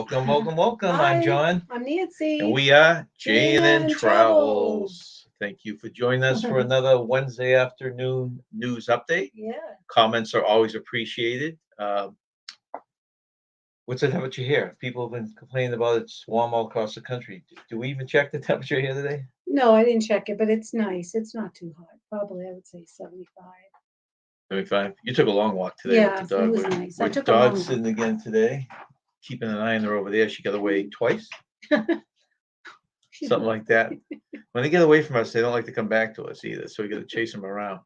Welcome, welcome, welcome. I'm Hi, John, I'm and Nancy. we are J&N j&ntravels. Travels. Travels. Thank you for joining us for another Wednesday afternoon news update. Yeah. Comments are always appreciated. What's the temperature here? People have been complaining about it's warm all across the country. Do we even check the temperature here today? No, I didn't check it, but it's nice. It's not too hot. Probably, I would say 75. 75. You took a long walk today with Yeah, the it dog. was We're, nice. I we're took a dog long sitting again today. Keeping an eye on her over there. She got away twice, walk. something like that. When they get away from us, they don't like to come back to us either. So we got to chase them around.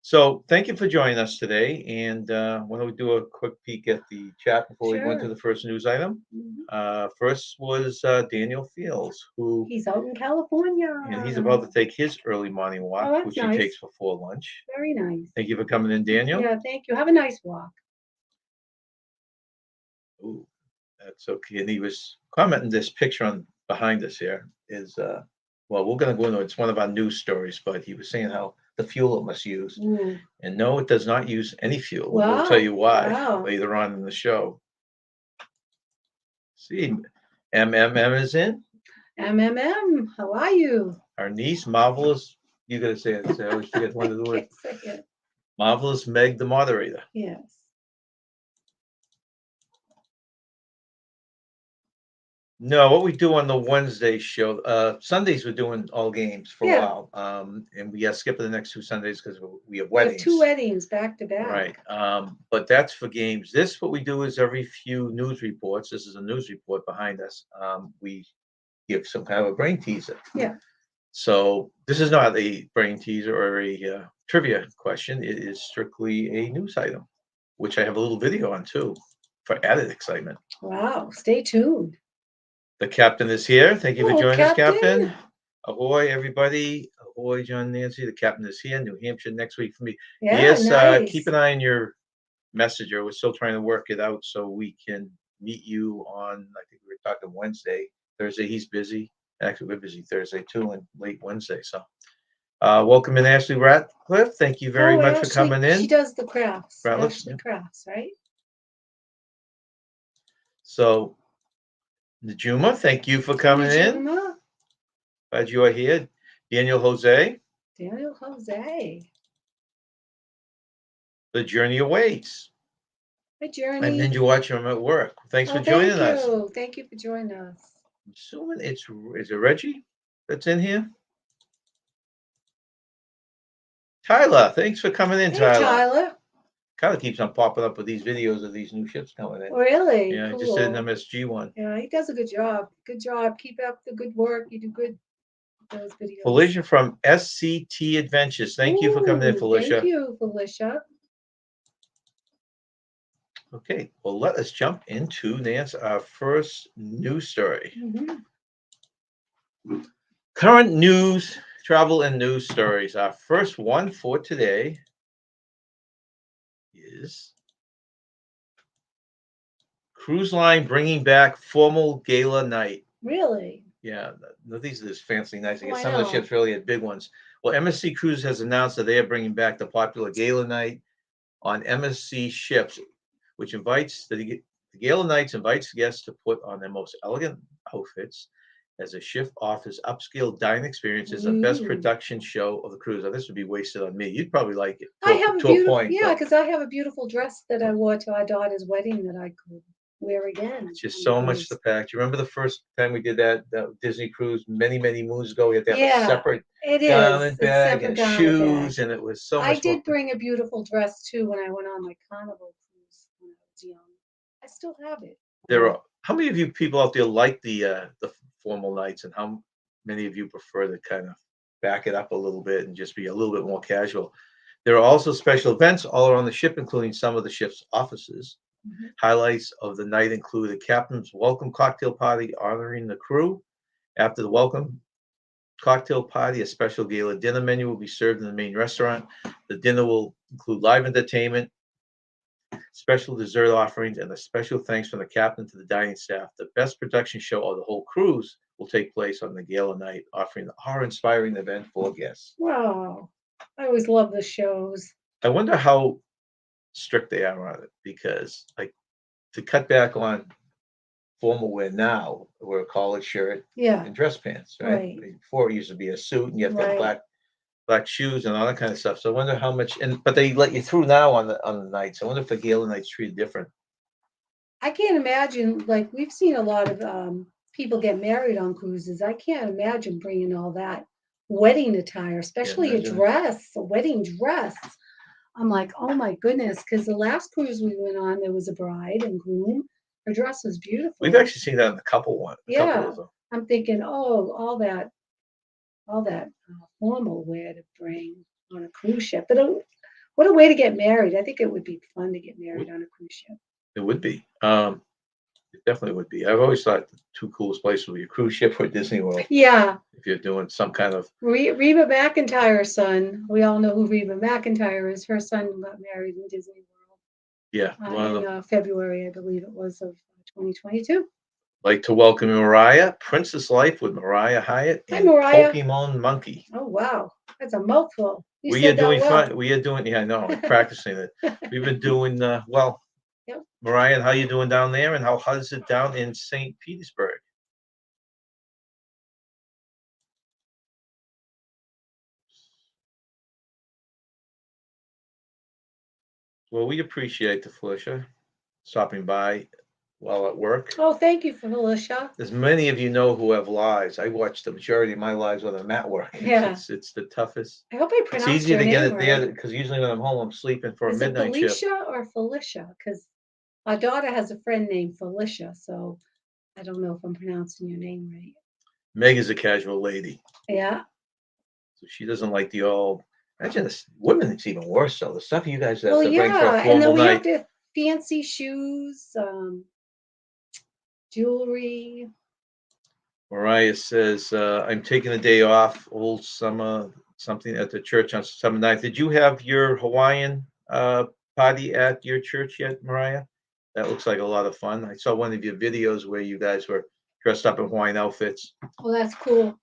So thank you for joining us today. And why don't we do a quick peek at the chat before we go into Sure. the first news item? Mhm. First was Daniel Fields, who He's out in California. and he's about to take his early morning Oh, walk, that's which he nice. takes before lunch. Very nice. Thank you for coming in, Daniel. Yeah, thank you. Have a nice walk. Ooh, that's okay. And he was commenting this picture on behind us here is well, we're gonna go into it. It's one of our news stories, but he was saying how the fuel it must use. Mm. And no, it does not use any fuel. We'll tell Wow. you why Wow. later on in the show. See, MMM is in. MMM, how are you? Our niece, Marvelous. You gotta say it. I always forget one of the I words. can't say it. Marvelous Meg, the moderator. Yes. No, what we do on the Wednesday show, Sundays we're doing all games for a Yeah. while. And we got to skip the next two Sundays because we have We have two weddings. weddings back to back. Right. But that's for games. This, what we do is every few news reports, this is a news report behind us, we give some kind of a brain teaser. Yeah. So this is not a brain teaser or a trivia question. It is strictly a news item, which I have a little video on too for added excitement. Wow. Stay tuned. The captain is here. Thank you for Hello, joining us, Captain. Captain. Ahoy, everybody. Ahoy, John Nancy. The captain is here. New Hampshire next week for me. Yeah, Yes, keep nice. an eye on your messenger. We're still trying to work it out so we can meet you on, I think we were talking Wednesday. Thursday, he's busy. Actually, we're busy Thursday too, and late Wednesday. So, welcome in, Ashley Ratcliffe. Thank you very Oh, much for Ashley, coming she in. does the crafts. Ratliff, Ashley yeah. Crafts, right? So, Najuma, thank you for coming in. Najuma, Glad you are here. Daniel Jose, Daniel Jose. the journey awaits. Hi, I'm Journey. Ninja watching him at work. Thanks for Oh, joining thank us. you. Thank you for joining us. I'm assuming is it Reggie that's in here? Tyler, thanks for coming in, Hey, Tyler. Tyler. Kind of keeps on popping up with these videos of these new ships coming in. Really? Yeah, I Cool. just did an MSG one. Yeah, he does a good job. Good job. Keep up the good work. You do good with those videos. Felicia from SCT Adventures. Thank you for coming in, Ooh, Felicia. Thank you, Felicia. Okay, well, let us jump into Nance, our first news story. Mhm. Current news, travel and news stories. Our first one for today is cruise line bringing back formal gala night. Really? Yeah, these are just fancy nights. I Oh, guess I some of the know. ships really had big ones. Well, MSC Cruises has announced that they are bringing back the popular gala night on MSC ships, which invites the gala nights invites guests to put on their most elegant outfits as the ship offers upscale dining experiences and best Mm. production show of the cruise. Now, this would be wasted on me. You'd probably like it I have a to a beautiful, point, yeah, but because I have a beautiful dress that I wore to our daughter's wedding that I could wear again. it's just on the so much to cruise. pack. Do you remember the first time we did that Disney cruise many, many moons ago? We had to have a Yeah, separate it is. garment It's bag separate and garment bag. shoes, and it was so I much more. did bring a beautiful dress too when I went on my Carnival cruise when I was young. I still have it. There are how many of you people out there like the formal nights, and how many of you prefer to kind of back it up a little bit and just be a little bit more casual? There are also special events all around the ship, including some of the ship's offices. Mhm. Highlights of the night include a captain's welcome cocktail party honoring the crew. After the welcome cocktail party, a special gala dinner menu will be served in the main restaurant. The dinner will include live entertainment, special dessert offerings, and a special thanks from the captain to the dining staff. The best production show of the whole cruise will take place on the gala night, offering an awe-inspiring event for guests. Wow. I always love the shows. I wonder how strict they are on it because, like, to cut back on formal wear now. Wear a collared shirt Yeah, and dress pants, right? right, Before it used to be a suit, and you have to have right. black shoes and all that kind of stuff. So I wonder how much. And but they let you through now on the nights. I wonder if the gala nights treated different. I can't imagine, like, we've seen a lot of people get married on cruises. I can't imagine bringing all that wedding attire, Yeah, especially a imagine. dress, a wedding dress. I'm like, oh my goodness, because the last cruise we went on, there was a bride and groom. Her dress was We've beautiful. actually seen that in a couple Yeah, of them. I'm thinking, oh, all that formal wear to bring on a cruise ship. But what a way to get married. I think it would be fun to get married on a cruise ship. It would be. It definitely would be. I've always thought the two coolest places would be a cruise ship or Disney World. Yeah, If you're doing some kind of Reba McEntire's son. We all know who Reba McEntire is. Her son got married in Disney yeah, World one of in them. February, I believe it was, of 2022. Like to welcome Mariah, Princess Life with Mariah Hyatt Hi, and Mariah. Pokemon Monkey. Oh, wow. That's a mouthful. You We are said that doing well. fun. We are doing. Yeah, I know. I'm practicing it. We've been doing well. Yep. Mariah, and how you doing down there? And how hot is it down in St. Petersburg? Well, we appreciate the Felicia stopping by while at work. Oh, thank you, Felicia. As many of you know who have lives, I watch the majority of my lives when I'm at work. Yeah. It's the toughest. I hope I It's pronounced easier your to get name it there right. because usually when I'm home, I'm sleeping for a Is it midnight shift. Felicia or Felicia? Because my daughter has a friend named Felicia, so I don't know if I'm pronouncing your name right. Meg is a casual lady, Yeah. so she doesn't like the all. Imagine this, women. It's even worse. So the stuff you guys have Well, to bring for a yeah, and then formal we have night. the fancy shoes, jewelry. Mariah says, "I'm taking a day off, old summer, something at the church on September 9th. Did you have your Hawaiian party at your church yet, Mariah? That looks like a lot of fun. I saw one of your videos where you guys were dressed up in Hawaiian outfits. Oh, that's cool.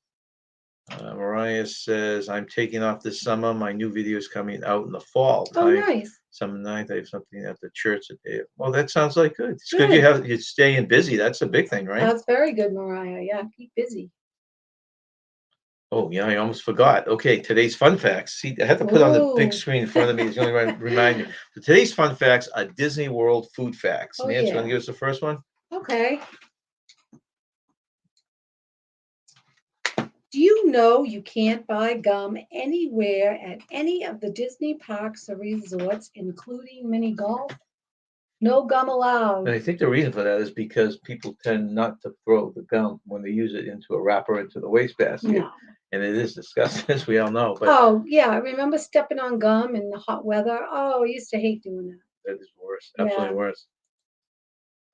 Mariah says, I'm taking off this summer. My new video is coming out in the fall. Oh, nice. Summer 9th, I have something at the church today. Well, that sounds like good. It's good Good. you're staying busy. That's a big thing, right? That's very good, Mariah. Yeah, keep busy. Oh, yeah, I almost forgot. Okay, today's fun facts. See, I had to put on the big Ooh. screen in front of me. It's the only way to remind me. So today's fun facts are Disney World food facts. Oh, Nancy, want to yeah. give us the first one? Okay. Do you know you can't buy gum anywhere at any of the Disney parks or resorts, including mini golf? No gum And allowed. I think the reason for that is because people tend not to throw the gum when they use it into a wrapper into the wastebasket. No. And it is disgusting, as we all know. But Oh, yeah. I remember stepping on gum in the hot weather. Oh, I used to hate doing that. that is worse, Yeah. absolutely worse.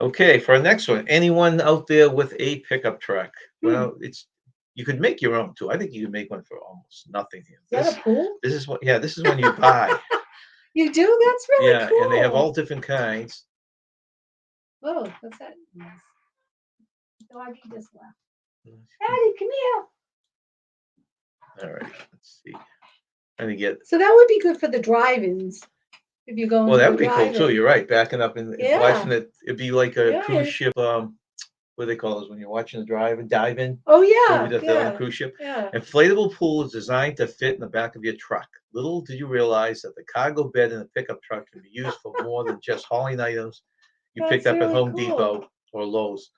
Okay, for our next one, anyone out there with a pickup truck? Hmm. Well, it's you could make your own too. I think you could make one for almost nothing here. Is that a pool? This is what, yeah, this is when you buy. You do? That's really Yeah, and they have cool. all different kinds. Oh, what's that noise? Doggy just left. Patty, come here. All right, let's see. Trying to get. So that would be good for the drive-ins if you're going Well, to that a would be cool too. drive-in. You're right. Backing up and watching Yeah. it. It'd be like a cruise Yeah. ship. What do they call those when you're watching the dive in? Oh, Movie yeah. that they're on a cruise ship. Yeah. Inflatable pool is designed to fit in the back of your truck. Little did you realize that the cargo bed in a pickup truck can be used for more than just hauling items you picked That's up at really Home cool. Depot or Lowe's.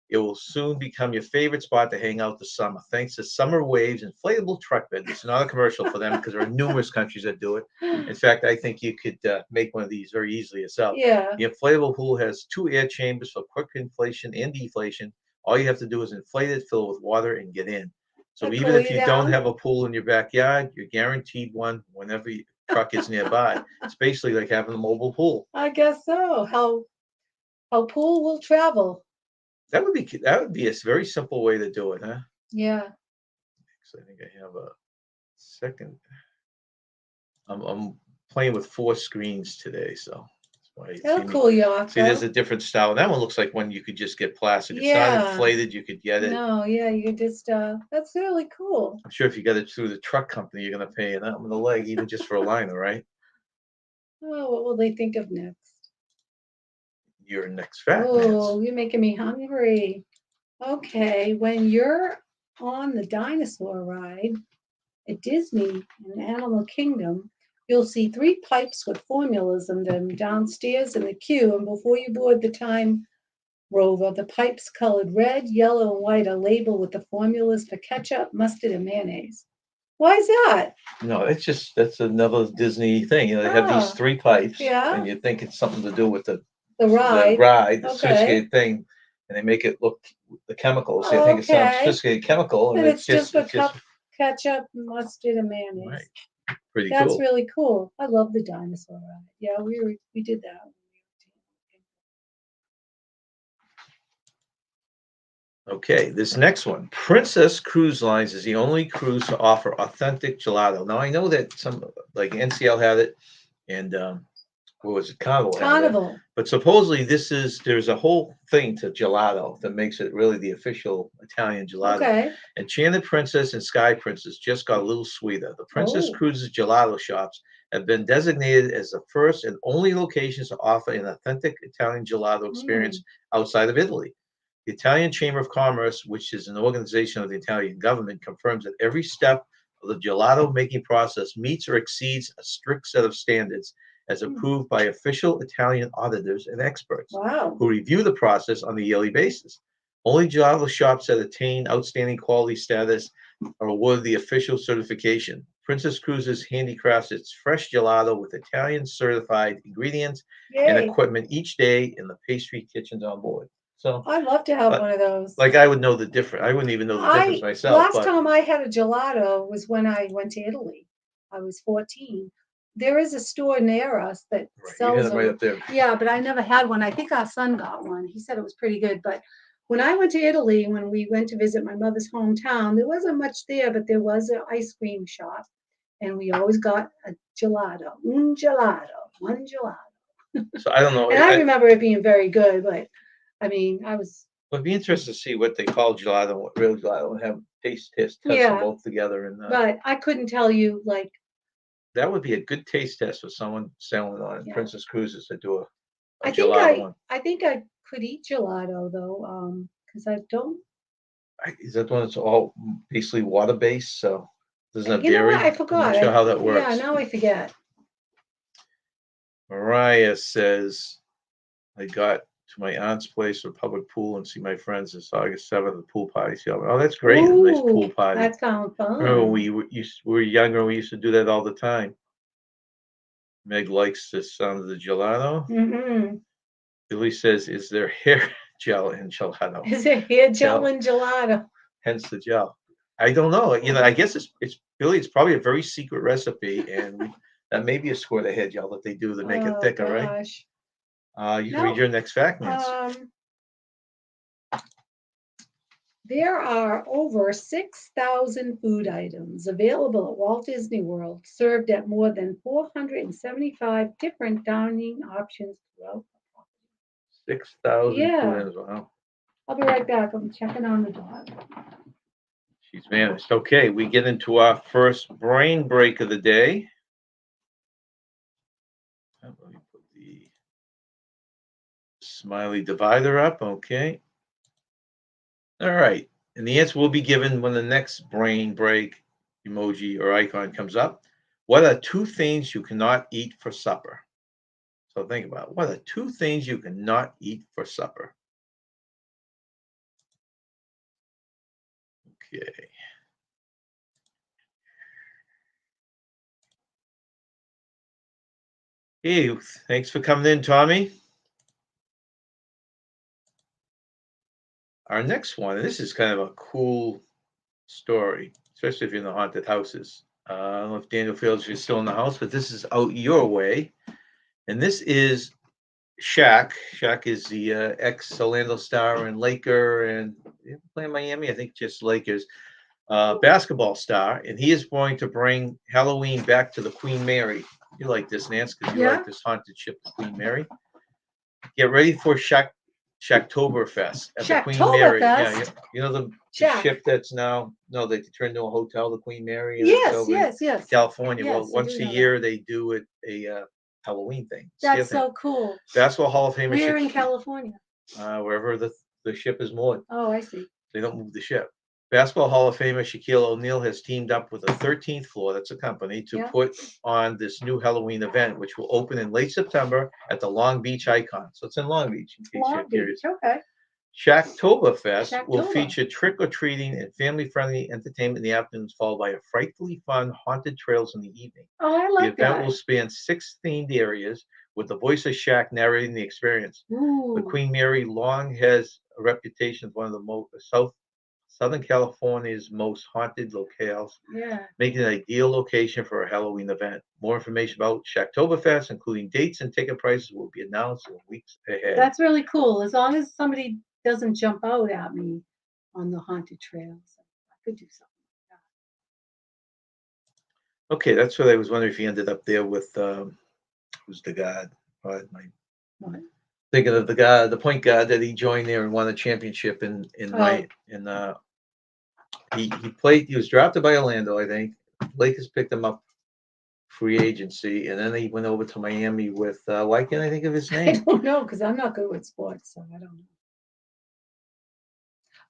It will soon become your favorite spot to hang out this summer, thanks to Summer Waves inflatable truck bed. It's not a commercial for them because there are numerous countries that do it. In fact, I think you could make one of these very easily yourself. Yeah. The inflatable pool has 2 air chambers for quick inflation and deflation. All you have to do is inflate it, fill it with water, and get in. So That even cool if you you don't down? have a pool in your backyard, you're guaranteed one whenever your truck is nearby. It's basically like having a mobile pool. I guess so. How pool will travel. That would be a very simple way to do it, huh? Yeah. So I think I have a second. I'm playing with 4 screens today, so that's why you see That'll me. cool you off, See, there's though. a different style. That one looks like one you could just get plastic. It's not Yeah. inflated. You could get it. No, yeah, you just that's really cool. I'm sure if you got it through the truck company, you're gonna pay an arm and a leg, even just for a liner, right? Oh, what will they think of next? your next fact, Oh, Nance. you're making me hungry. Okay, when you're on the dinosaur ride at Disney in Animal Kingdom, you'll see three pipes with formulas in them downstairs in the queue, and before you board the time rover, the pipes colored red, yellow, and white are labeled with the formulas for ketchup, mustard, and mayonnaise. Why is that? No, that's another Disney thing. You know, they have these Ah, three pipes, yeah, and you think it's something to do with the the ride. ride, the Okay. sophisticated thing, and they make it look the chemicals. They think it's some Okay. sophisticated chemical, and And it's just for it's just ketchup, mustard, and right. mayonnaise. Pretty That's cool. really cool. I love the dinosaur ride. Yeah, we did that. Okay, this next one, Princess Cruise Lines is the only cruise to offer authentic gelato. Now I know that some like NCL had it, and what was it, Carnival had it, Carnival. but supposedly there's a whole thing to gelato that makes it really the official Italian gelato. Okay. Enchanted Princess and Sky Princess just got a little sweeter. The Princess Oh. Cruises gelato shops have been designated as the first and only locations to offer an authentic Italian gelato experience outside of Italy. The Italian Chamber of Commerce, which is an organization of the Italian government, confirms that every step of the gelato making process meets or exceeds a strict set of standards as approved by official Italian auditors and experts Wow. who review the process on a yearly basis. Only gelato shops that attain outstanding quality status are awarded the official certification. Princess Cruises handicrafts its fresh gelato with Italian certified ingredients and Yay. equipment each day in the pastry kitchens on board. So, I'd love to have but one of those. like I would know the difference. I wouldn't even know the difference myself, Last but time I had a gelato was when I went to Italy. I was 14. There is a store near us that right, you had sells them right them. up there. Yeah, but I never had one. I think our son got one. He said it was pretty good. But when I went to Italy, when we went to visit my mother's hometown, there wasn't much there, but there was an ice cream shop. And we always got a gelato, one gelato. So I don't know. And I remember it being very good, but I mean, I was, It'd be interesting to see what they call gelato and what real gelato and have test them yeah, both together. And but I couldn't tell you, like, that would be a good taste test for someone selling on yeah. Princess Cruises to do a I think gelato one. I think I could eat gelato though, because I don't. Is that one that's all basically water based? So doesn't have You know what? dairy? I I'm not forgot. sure how that Yeah, works. now I forget. Mariah says, I got to my aunt's place for public pool and see my friends this August 7th at the pool party. So, oh, that's great. A nice pool Ooh, party. that sounds Remember when fun. we were younger, we used to do that all the time. Meg likes the sound of the gelato. Mm-hmm. Billy says, is there hair gel in gelato? Is it hair gel Gel, and gelato? hence the gel. I don't know. You know, I guess it's Billy. It's probably a very secret recipe, and that may be a squirt of hair gel that they do to make it Oh thicker, right? gosh. You can read No. your next fact, Nance. There are over 6,000 food items available at Walt Disney World, served at more than 475 different dining options throughout the property. 6,000 food Yeah, items. Wow, I'll be right back. I'm checking on the dog. she's vanished. Okay, we get into our first brain break of the day. Let me put the smiley divider up. Okay. All right. And the answer will be given when the next brain break emoji or icon comes up. What are two things you cannot eat for supper? So think about it. What are two things you cannot eat for supper? Okay. Hey, thanks for coming in, Tommy. Our next one, and this is kind of a cool story, especially if you're in the haunted houses. I don't know if Daniel feels you're still in the house, but this is out your way. And this is Shaq. Shaq is the ex Orlando Star and Laker, and playing Miami, I think just Lakers basketball star. And he is going to bring Halloween back to the Queen Mary. You like this, Nance, because you Yeah. like this haunted ship, the Queen Mary. Get ready for Shacktoberfest at the Queen Mary. Yeah, you know the ship that's now they turned into a hotel, the Queen Mary, and it's Yes, over in yes, yes. California. Well, Yes, I once do a know year they do it a Halloween thing. That's so cool. Basketball Hall of Famer. Where in California? Wherever the ship is moored. Oh, I see. They don't move the ship. Basketball Hall of Famer Shaquille O'Neal has teamed up with the 13th Floor, that's a company, to put on this new Halloween event, which will open in late September at the Long Beach Icon. So it's in Long Beach, in case you're curious. Okay. Shacktoberfest will feature trick-or-treating and family-friendly entertainment in the afternoons, followed by a frightfully fun haunted trails in the evening. Oh, I like that. The event will span 6 themed areas, with the voice of Shaq narrating the experience. Ooh. The Queen Mary long has a reputation as one of the Southern California's most haunted locales, making it an ideal location for a Halloween event. More information about Shacktoberfest, including dates and ticket prices, will be announced in weeks ahead. That's really cool. As long as somebody doesn't jump out at me on the haunted trails, I could do something like that. Okay, that's what I was wondering if you ended up there with who's the guy? What? Thinking of the guy, the point guard that he joined there and won a championship he played. He was drafted by Orlando, I think. Lakers picked him up free agency, and then he went over to Miami with why can't I think of his name? I don't know because I'm not good with sports, so I don't know.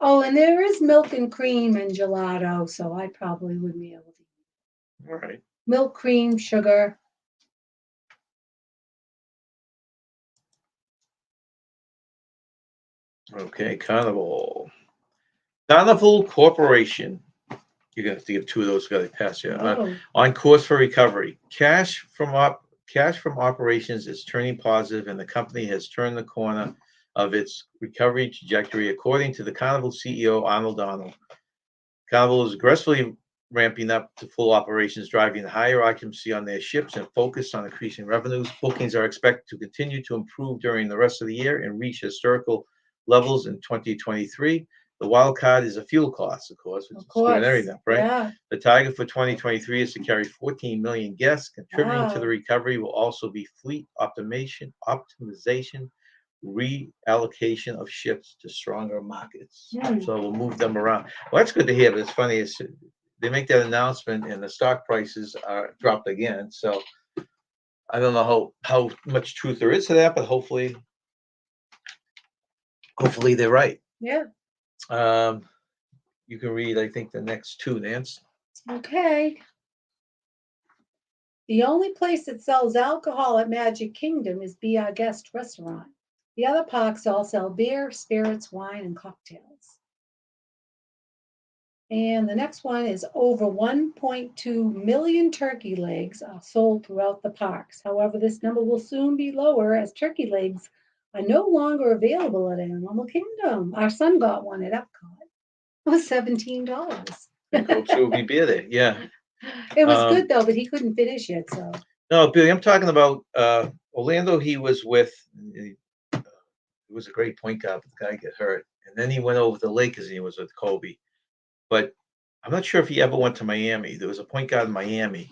Oh, and there is milk and cream and gelato, so I probably wouldn't be able to eat. All right. Milk, cream, sugar. Okay, Carnival. Carnival Corporation. You're gonna have to give 2 of those. Got to pass you. On course for recovery. Cash from operations is turning positive, and the company has turned the corner of its recovery trajectory, according to the Carnival CEO Arnold Donald. Carnival is aggressively ramping up to full operations, driving higher occupancy on their ships and focused on increasing revenues. Bookings are expected to continue to improve during the rest of the year and reach historical levels in 2023. The wild card is a fuel cost, of course, which is screwing everything up, right? Yeah. The target for 2023 is to carry 14 million guests. Contributing to the recovery will also be fleet optimization, reallocation of ships to stronger markets. So we'll move them around. Well, that's good to hear, but it's funny. They make that announcement and the stock prices are dropped again. So I don't know how much truth there is to that, but hopefully they're right. Yeah. You can read, I think, the next 2, Nance. Okay. The only place that sells alcohol at Magic Kingdom is Be Our Guest restaurant. The other parks all sell beer, spirits, wine, and cocktails. And the next one is over 1.2 million turkey legs are sold throughout the parks. However, this number will soon be lower as turkey legs are no longer available at Animal Kingdom. Our son got one at Epcot. It was $17. Coke will be beer there, yeah. It was good though, but he couldn't finish it. So no, Billy, I'm talking about Orlando. He was with. He was a great point guard, but the guy got hurt, and then he went over to the Lakers and he was with Kobe. But I'm not sure if he ever went to Miami. There was a point guard in Miami,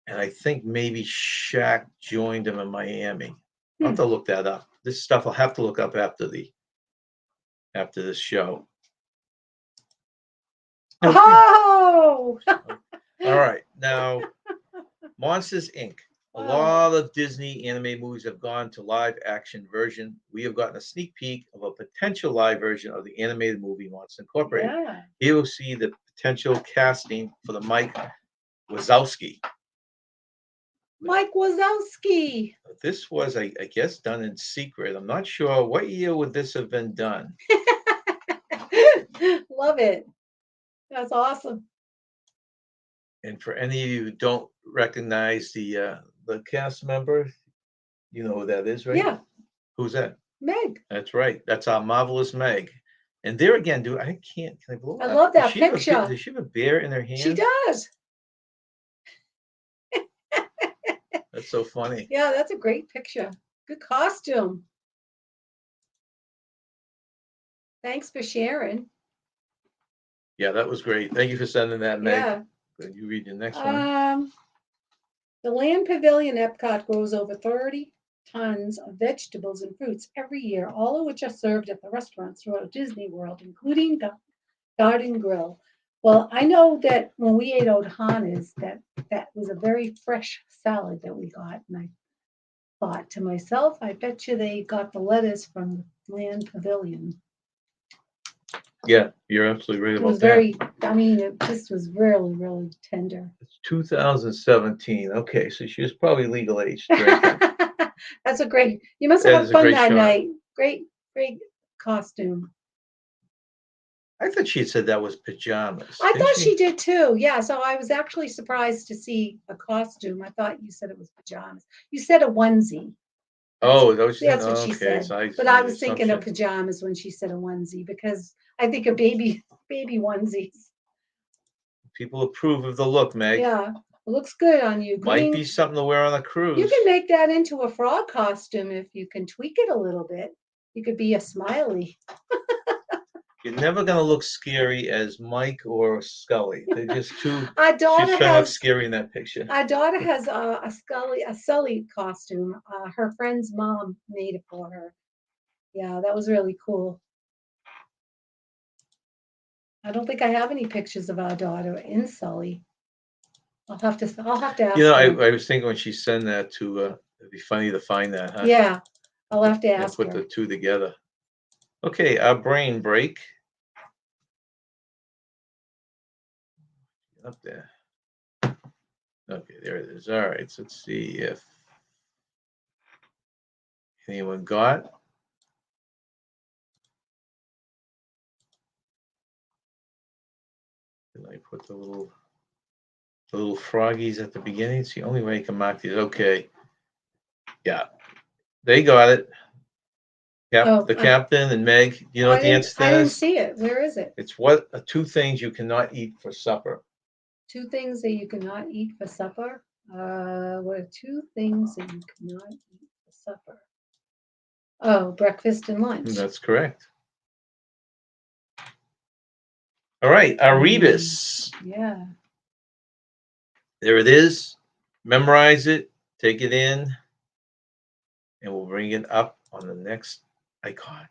and I think maybe Shaq joined him in Miami. I'll have to look that up. This stuff I'll have to look up after this show. Oh! All right. Now, Monsters, Inc. A lot of Disney animated movies have gone to live action version. We have gotten a sneak peek of a potential live version of the animated movie Monsters Incorporated. Yeah. Here we'll see the potential casting for the Mike Wazowski. Mike Wazowski. This was, I guess, done in secret. I'm not sure what year would this have been done. Love it. That's awesome. And for any of you who don't recognize the cast member, you know who that is, right? Yeah. Who's that? Meg. That's right. That's our marvelous Meg. And there again, can I blow I love that picture. Does she have a bear in her hand? She does. That's so funny. Yeah, that's a great picture. Good costume. Thanks for sharing. Yeah, that was great. Thank you for sending that, Meg. Yeah. Good. You read the next one. The Land Pavilion Epcot grows over 30 tons of vegetables and fruits every year, all of which are served at the restaurants throughout Disney World, including Garden Grill. Well, I know that when we ate Ohana's, that was a very fresh salad that we got, and thought to myself, I bet you they got the letters from the Land Pavilion. Yeah, you're absolutely right It was about that. very, I mean, it just was really, really tender. It's 2017. Okay, so she was probably legal age drinking. That's a great, you must have That had is a fun great that shot. night. Great, great costume. I thought she had said that was pajamas. I Didn't thought she? she did too. Yeah, so I was actually surprised to see a costume. I thought you said it was pajamas. You said a onesie. That's Oh, that was she said. that's what Oh, she okay, said. so I But just I made an was thinking of assumption. pajamas when she said a onesie because I think of baby onesies. People approve of the look, Meg. Yeah, it looks good on you. Might Green. be something to wear on a You cruise. can make that into a frog costume if you can tweak it a little bit. You could be a smiley. You're never gonna look scary as Mike or Scully. They're just too. Our She's daughter trying to look has scary in that picture. our daughter has a Sully costume. Her friend's mom made it for her. Yeah, that was really cool. I don't think I have any pictures of our daughter in Sully. I'll have to You ask know, her. I was thinking when she sent that to, it'd be funny to find that, huh? Yeah, I'll have to And ask put the her. two together. Okay, our brain break. Up there. Okay, there it is. All right, so let's see if anyone got. Did I put the little froggies at the beginning? It's the only way you can mark these. Okay, yeah, they got it. Oh, The captain and Meg. You know oh, what the answer to I that didn't is? see it. Where is it? It's what are two things you cannot eat for supper. Two things that you cannot eat for supper. What are two things that you cannot eat for supper? Oh, breakfast and lunch. That's correct. All right, Erebus. Yeah. There it is. Memorize it, take it in, and we'll bring it up on the next icon.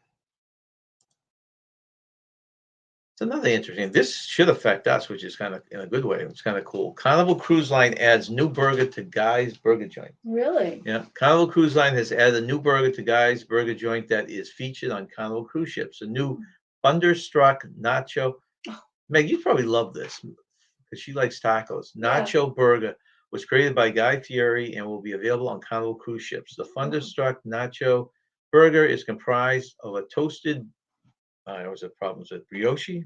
It's another interesting. This should affect us, which is kind of in a good way. It's kind of cool. Carnival Cruise Line adds new burger to Guy's Burger Joint. Really? Yeah, Carnival Cruise Line has added a new burger to Guy's Burger Joint that is featured on Carnival cruise ships. A new Thunderstruck Nacho. Meg, you'd probably love this because she likes tacos. Yeah. Nacho burger was created by Guy Fieri and will be available on Carnival cruise ships. The Thunderstruck Nacho burger is comprised of a toasted, there was a problem with brioche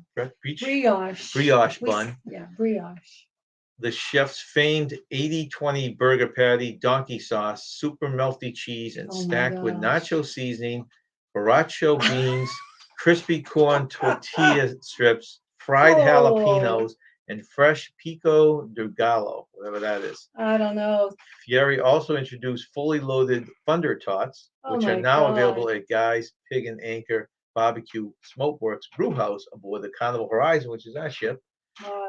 bun, Yeah, brioche. the chef's famed 80-20 burger patty, donkey sauce, super melty cheese, and Oh my stacked with gosh. nacho seasoning, borracho beans, crispy corn tortilla strips, fried Oh, jalapenos, and fresh pico de gallo, whatever that is. I don't know. Fieri also introduced fully loaded Thunder Tots, Oh which are my now God. available at Guy's Pig and Anchor Barbecue Smokeworks Brewhouse aboard the Carnival Horizon, which is our ship,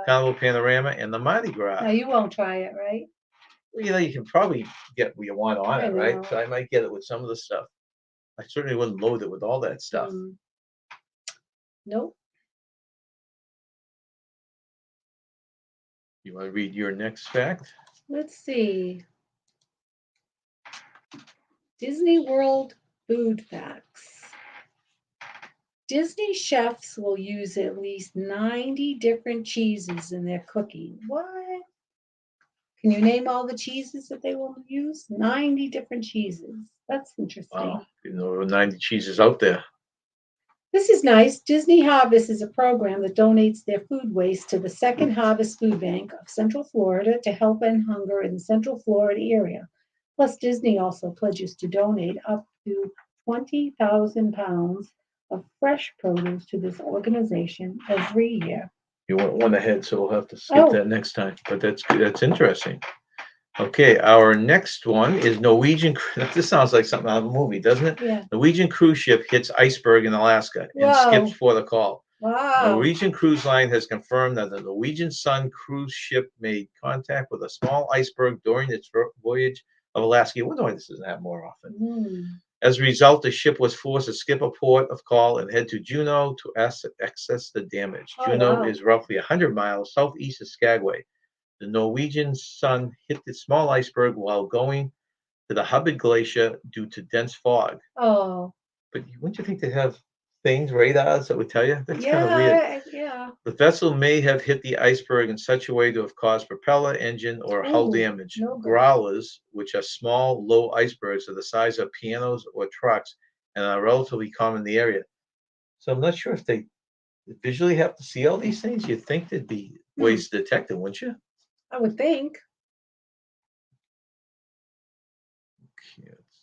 Carnival Panorama, and the Mardi Gras. Now you won't try it, right? Well, you know, you can probably get what you want on I it, right? know. So I might get it with some of the stuff. I certainly wouldn't load it with all that stuff. Nope. You want to read your next fact? Let's see. Disney World food facts. Disney chefs will use at least 90 different cheeses in their cooking. What? Can you name all the cheeses that they will use? 90 different cheeses. That's interesting. Wow, you know, 90 cheeses out there. This is nice. Disney Harvest is a program that donates their food waste to the Second Harvest Food Bank of Central Florida to help end hunger in the Central Florida area. Plus, Disney also pledges to donate up to 20,000 pounds of fresh produce to this organization every year. You went one ahead, so we'll have to skip Oh, that next time. But that's interesting. Okay, our next one is Norwegian. This sounds like something out of a movie, doesn't it? yeah. Norwegian cruise ship hits Iceberg in Alaska and skips Whoa. for the call. Wow. Norwegian Cruise Line has confirmed that the Norwegian Sun cruise ship made contact with a small iceberg during its voyage of Alaska. I wonder why this doesn't happen more often. As a result, the ship was forced to skip a port of call and head to Juneau to access the damage. Oh, Juneau wow. is roughly 100 miles southeast of Skagway. The Norwegian Sun hit the small iceberg while going to the Hubbard Glacier due to dense fog. Oh, But wouldn't you think they'd have things, radars that would tell you? That's kind of yeah, weird. yeah. The vessel may have hit the iceberg in such a way to have caused propeller, engine, or hull Ooh, damage. no good. Growlers, which are small, low icebergs, are the size of pianos or trucks and are relatively common in the area. So I'm not sure if they visually have to see all these things. You'd think there'd be ways to detect them, wouldn't you? I would think. Okay, let's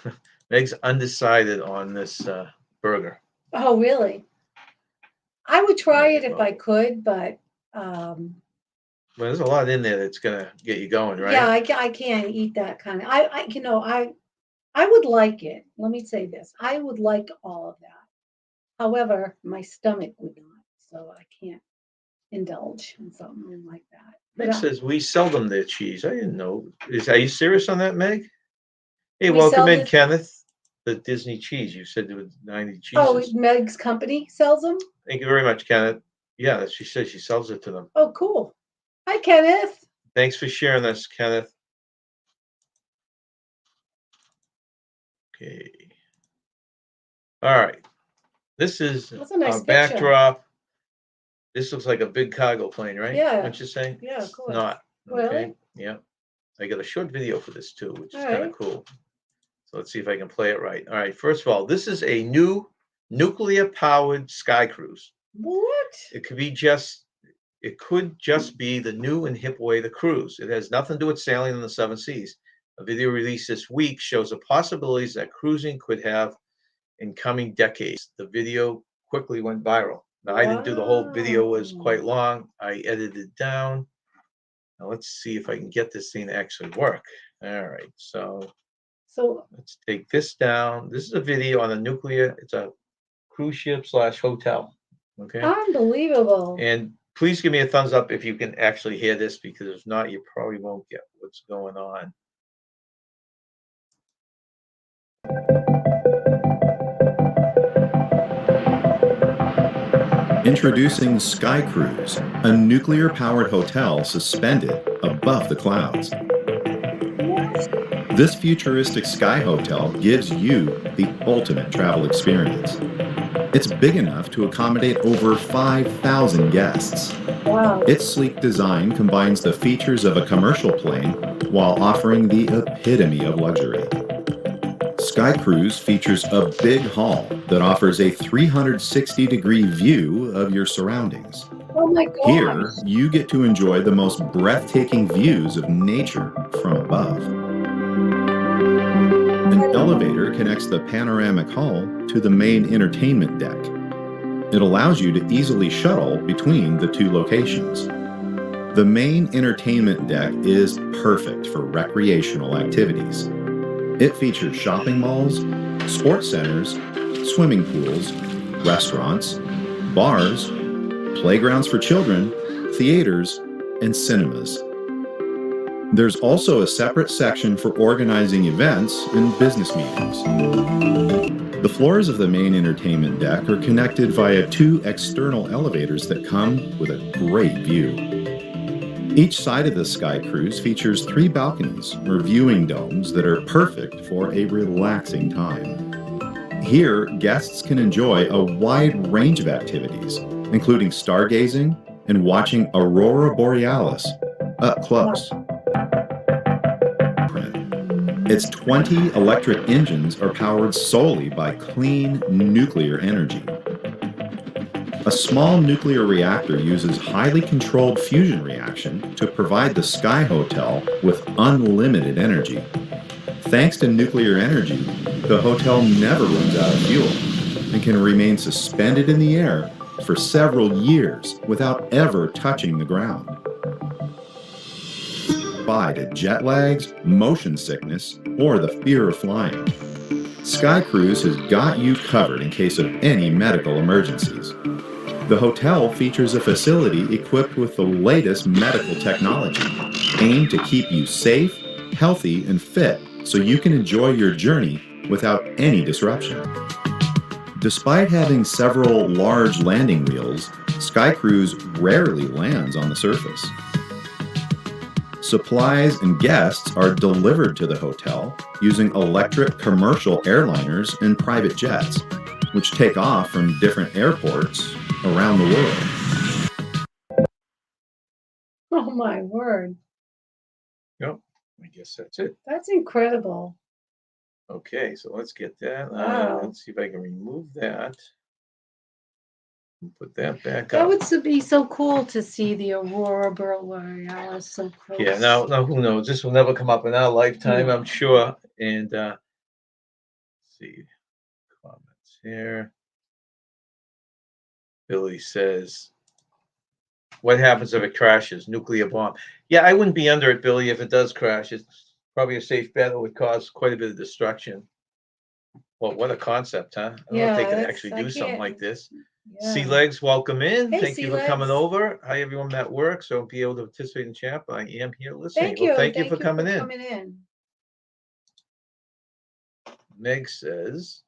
see. Meg's undecided on this burger. Oh, really? I would try Right, it if I well, could, but well, there's a lot in there that's gonna get you going, yeah, right? I can't eat that kind of. I would like it. Let me say this. I would like all of that. However, my stomach would not, so I can't indulge in something like that. But Meg says we seldom their cheese. I didn't know. Are you serious on that, Meg? Hey, we welcome sell in, this. Kenneth. The Disney cheese. You said there were 90 Oh, cheeses. Meg's company sells them. Thank you very much, Kenneth. Yeah, she says she sells it to them. Oh, cool. Hi, Kenneth. Thanks for sharing this, Kenneth. Okay. All right. This is That's a nice our picture. backdrop. This looks like a big cargo plane, right? Yeah. What you saying? Yeah, of It's course. not. Really? Okay. Yeah. I got a short video for this too, which is All kind of right. cool. So let's see if I can play it right. All right. First of all, this is a new nuclear-powered sky cruise. What? It could just be the new and hip way to cruise. It has nothing to do with sailing in the seven seas. A video released this week shows the possibilities that cruising could have in coming decades. The video quickly went viral. Now, I didn't do the whole video, was quite long. I edited it down. Now let's see if I can get this thing to actually work. All right, so let's take this down. This is a video on a nuclear, it's a cruise ship slash hotel. Okay. Unbelievable. And please give me a thumbs up if you can actually hear this, because if not, you probably won't get what's going on. Introducing Sky Cruise, a nuclear-powered hotel suspended above the clouds. This futuristic sky hotel gives you the ultimate travel experience. It's big enough to accommodate over 5,000 guests. Wow. Its sleek design combines the features of a commercial plane while offering the epitome of luxury. Sky Cruise features a big hall that offers a 360-degree view of your surroundings. Oh my God. Here, you get to enjoy the most breathtaking views of nature from above. An elevator connects the panoramic hall to the main entertainment deck. It allows you to easily shuttle between the two locations. The main entertainment deck is perfect for recreational activities. It features shopping malls, sports centers, swimming pools, restaurants, bars, playgrounds for children, theaters, and cinemas. There's also a separate section for organizing events and business meetings. The floors of the main entertainment deck are connected via two external elevators that come with a great view. Each side of the Sky Cruise features 3 balconies or viewing domes that are perfect for a relaxing time. Here, guests can enjoy a wide range of activities, including stargazing and watching Aurora Borealis up close. Its 20 electric engines are powered solely by clean nuclear energy. A small nuclear reactor uses highly controlled fusion reaction to provide the Sky Hotel with unlimited energy. Thanks to nuclear energy, the hotel never runs out of fuel and can remain suspended in the air for several years without ever touching the ground. Goodbye to jet lags, motion sickness, or the fear of flying. Sky Cruise has got you covered in case of any medical emergencies. The hotel features a facility equipped with the latest medical technology, aimed to keep you safe, healthy, and fit so you can enjoy your journey without any disruption. Despite having several large landing wheels, Sky Cruise rarely lands on the surface. Supplies and guests are delivered to the hotel using electric commercial airliners and private jets, which take off from different airports around the world. Oh my word. Yep, I guess that's it. That's incredible. Okay, so let's get that. Wow. Let's see if I can remove that. And put that back That up. would be so cool to see the aurora borealis so close. Yeah, now who knows? This will never come up in our lifetime, I'm sure. And let's see, comments here. Billy says, what happens if it crashes? Nuclear bomb. Yeah, I wouldn't be under it, Billy, if it does crash. It's probably a safe bet. It would cause quite a bit of destruction. Well, what a concept, huh? I don't know if they could actually do something like this. Sea Yeah. Legs, welcome in. Hey, Thank you for Sea coming Legs. over. Hi, everyone at work. So I'll be able to participate in chat, but I am here listening. Thank you. Well, thank you for coming in. in. Meg says,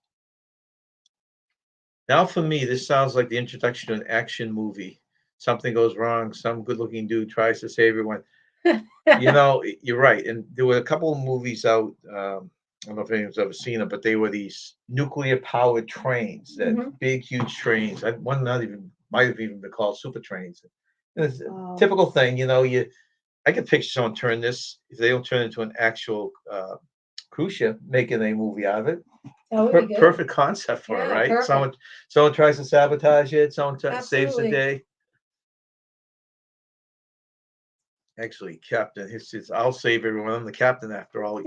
now for me, this sounds like the introduction to an action movie. Something goes wrong. Some good-looking dude tries to save everyone. You know, you're right. And there were a couple of movies out. I don't know if anyone's ever seen them, but they were these nuclear-powered trains, that Mhm. big, huge trains. One might have even been called super trains. And it's a Oh. typical thing, you know. I could picture someone turn this, if they don't turn it into an actual cruise ship, making a movie out of it. That would be good. Perfect concept for it, Yeah, right? perfect. Someone tries to sabotage it. Someone saves the Absolutely. day. Actually, Captain, he says, "I'll save everyone. I'm the captain after all."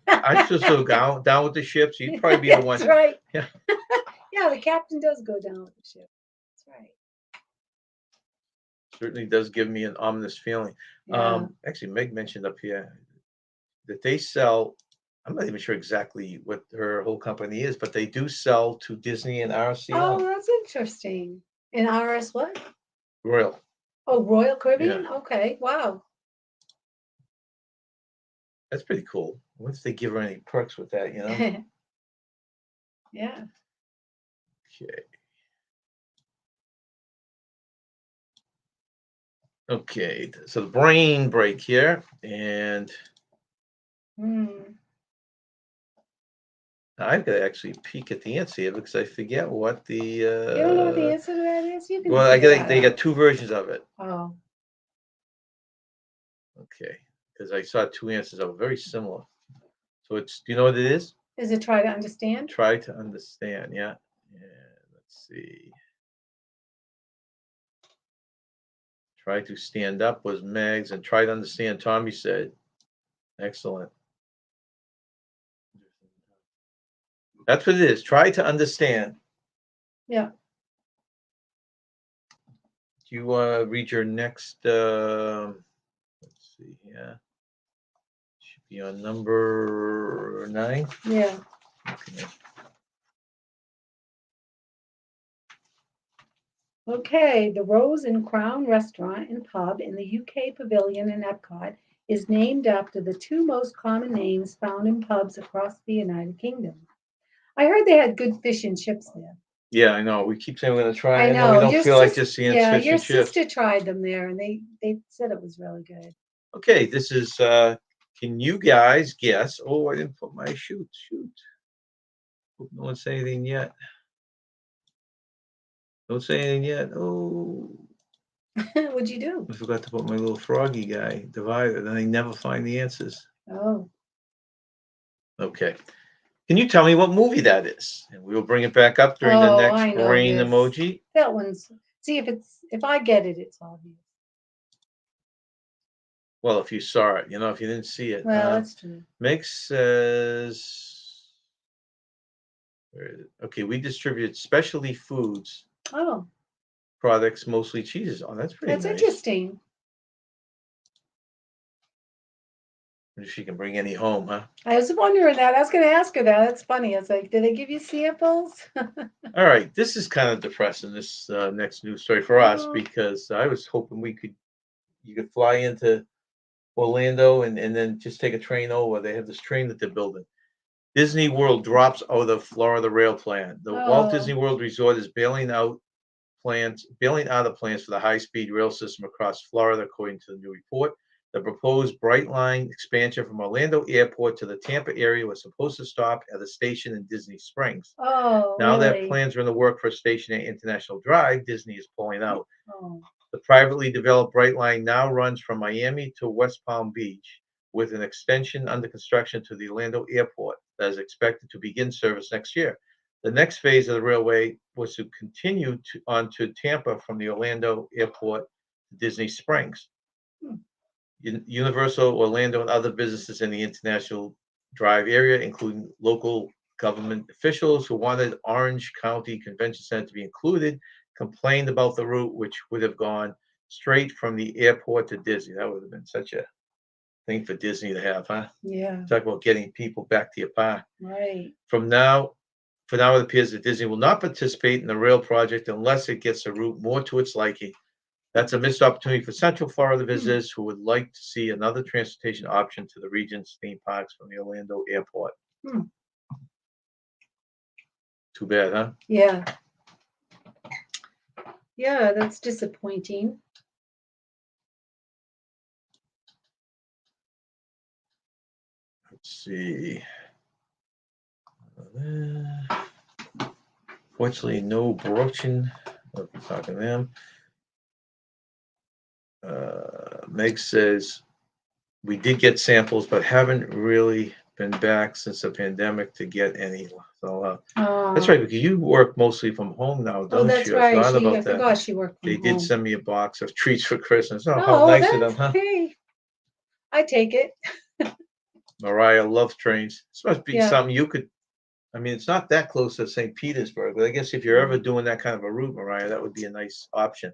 I'm just so down with the ship, so you'd probably be the one. That's right. Yeah. Yeah, the captain does go down with the ship. That's right. Certainly does give me an ominous feeling. Yeah. Actually, Meg mentioned up here that they sell. I'm not even sure exactly what her whole company is, but they do sell to Disney and RCL. Oh, that's interesting. In RS what? Royal. Oh, Royal Caribbean? Okay. Wow. That's pretty cool. What if they give her any perks with that, you know? Yeah. Okay. Okay, so the brain break here, and I've got to actually peek at the answer here because I forget what the. You don't know what the answer to that is? You can Well, figure that they out. got two versions of it. Oh. Okay, because I saw two answers that were very similar. So do you know what it is? Is it try to understand? Try to understand, yeah. Let's see. Try to stand up was Meg's, and try to understand, Tommy said. Excellent. That's what it is. Try to understand. Yeah. Do you want to read your next? Let's see. Yeah. Should be on number 9. Yeah. Okay. Okay, the Rose and Crown restaurant and pub in the UK Pavilion in Epcot is named after the two most common names found in pubs across the United Kingdom. I heard they had good fish and chips there. Yeah, I know. We keep saying we're gonna try, I and then we know. don't Your feel like sis- just seeing yeah, fish your and chips. sister tried them there, and they said it was really good. Okay, this is. Can you guys guess? Oh, I didn't put my shoot. Hope no one say anything yet. Don't say anything yet. Oh, What'd you do? I forgot to put my little froggy guy divider. Then I never find the answers. Oh, Okay. Can you tell me what movie that is? And we will bring it back up during the I next know brain this. emoji. That one's. See if I get it, it's obvious. Well, if you saw it, if you didn't see it. Well, that's true. Meg says, where is it? Okay, we distribute specialty foods Oh, products, mostly cheeses. Oh, that's pretty that's nice. interesting. If she can bring any home, huh? I was wondering that. I was going to ask her that. That's funny. It's like, did they give you samples? All right, this is kind of depressing. This next news story for us, Oh. because I was hoping you could fly into Orlando and then just take a train over. They have this train that they're building. Disney World drops out of Florida rail plan. The Walt Disney World Resort is bailing out of plans for the high-speed rail system across Florida, according to the new report. The proposed Bright Line expansion from Orlando Airport to the Tampa area was supposed to stop at a station in Disney Springs. Oh, Now that really? plans are in the work for a station at International Drive, Disney is pulling out. Oh, The privately developed Bright Line now runs from Miami to West Palm Beach, with an extension under construction to the Orlando Airport that is expected to begin service next year. The next phase of the railway was to continue on to Tampa from the Orlando Airport to Disney Springs. Hmm. Universal Orlando and other businesses in the International Drive area, including local government officials who wanted Orange County Convention Center to be included, complained about the route, which would have gone straight from the airport to Disney. That would have been such a thing for Disney to have, huh? yeah, Talk about getting people back to your park. right. For now, it appears that Disney will not participate in the rail project unless it gets the route more to its liking. That's a missed opportunity for Central Florida visitors who would like to see another transportation option to the region's theme parks from the Orlando Airport. Hmm. Too bad, huh? Yeah. Yeah, that's disappointing. Let's see. Fortunately, no broaching. I'll be talking to them. Meg says, we did get samples, but haven't really been back since the pandemic to get any. So that's right, because you work mostly from home now, Oh, don't that's you? I right. forgot I about that. forgot she worked They from did home. send me a box of treats for Christmas. Oh, how Oh, nice of them, that's huh? hey. I take it. Mariah loves trains. This must be Yeah. something you could. I mean, it's not that close to St. Petersburg, but I guess if you're ever Mm. doing that kind of a route, Mariah, that would be a nice option.